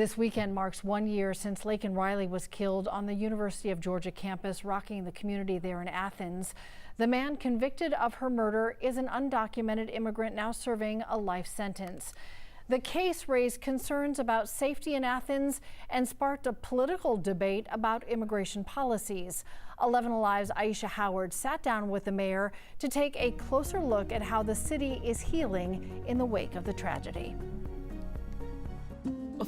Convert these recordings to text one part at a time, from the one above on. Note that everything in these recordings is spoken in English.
This weekend marks 1 year since Laken Riley was killed on the University of Georgia campus, rocking the community there in Athens. The man convicted of her murder is an undocumented immigrant now serving a life sentence. The case raised concerns about safety in Athens and sparked a political debate about immigration policies. 11 Alive's Aisha Howard sat down with the mayor to take a closer look at how the city is healing in the wake of the tragedy.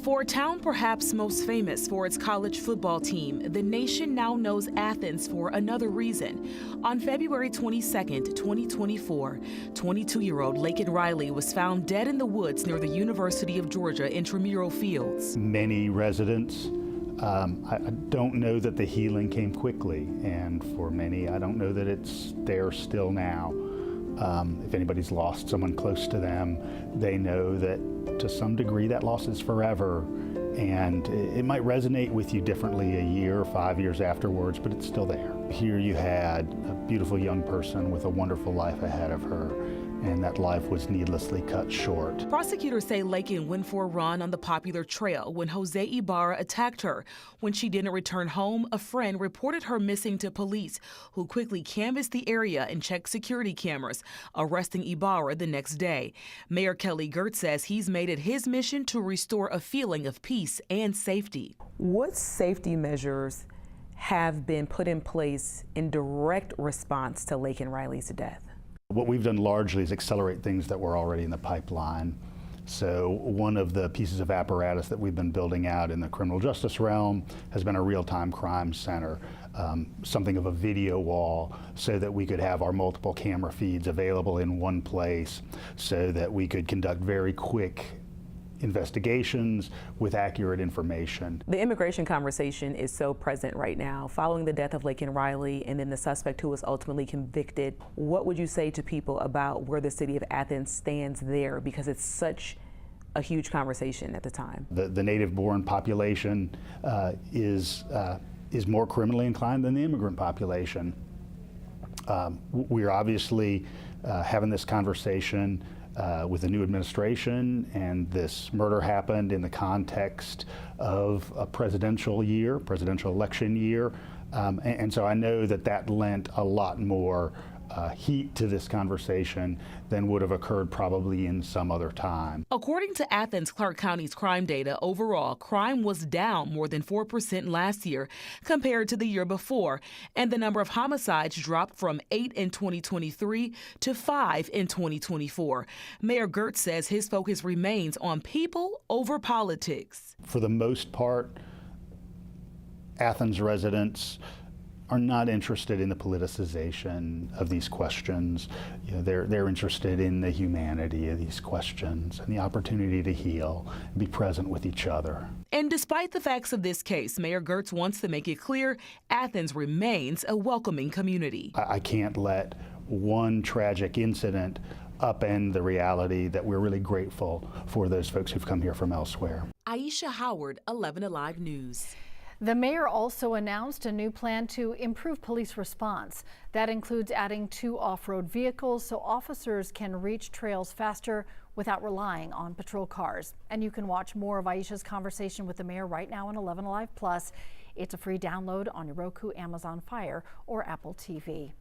For a town perhaps most famous for its college football team, the nation now knows Athens for another reason. On February 22nd, 2024, 22-year-old Laken Riley was found dead in the woods near the University of Georgia intramural fields. Many residents, I don't know that the healing came quickly, and for many, I don't know that it's there still now. If anybody's lost someone close to them, they know that to some degree that loss is forever, and it might resonate with you differently a year or 5 years afterwards, but it's still there. Here you had a beautiful young person with a wonderful life ahead of her, and that life was needlessly cut short. Prosecutors say Laken went for a run on the popular trail when Jose Ibarra attacked her. When she didn't return home, a friend reported her missing to police, who quickly canvassed the area and checked security cameras, arresting Ibarra the next day. Mayor Kelly Gertz says he's made it his mission to restore a feeling of peace and safety. What safety measures have been put in place in direct response to Laken Riley's death? What we've done largely is accelerate things that were already in the pipeline. So one of the pieces of apparatus that we've been building out in the criminal justice realm has been a real-time crime center, something of a video wall, so that we could have our multiple camera feeds available in one place, so that we could conduct very quick investigations with accurate information. The immigration conversation is so present right now. Following the death of Laken Riley and then the suspect who was ultimately convicted, what would you say to people about where the city of Athens stands there? Because it's such a huge conversation at the time. The native-born population is more criminally inclined than the immigrant population. We're obviously having this conversation with the new administration, and this murder happened in the context of a presidential election year. And so I know that that lent a lot more heat to this conversation than would have occurred probably in some other time. According to Athens Clark County's crime data, overall crime was down more than 4% last year compared to the year before, and the number of homicides dropped from 8 in 2023 to 5 in 2024. Mayor Gertz says his focus remains on people over politics. For the most part, Athens residents are not interested in the politicization of these questions. You know, they're interested in the humanity of these questions and the opportunity to heal and be present with each other. And despite the facts of this case, Mayor Gertz wants to make it clear Athens remains a welcoming community. I can't let one tragic incident upend the reality that we're really grateful for those folks who've come here from elsewhere. Aisha Howard, 11 Alive News. The mayor also announced a new plan to improve police response. That includes adding 2 off-road vehicles so officers can reach trails faster without relying on patrol cars. And you can watch more of Aisha's conversation with the mayor right now on 11 Alive Plus. It's a free download on your Roku, Amazon Fire, or Apple TV.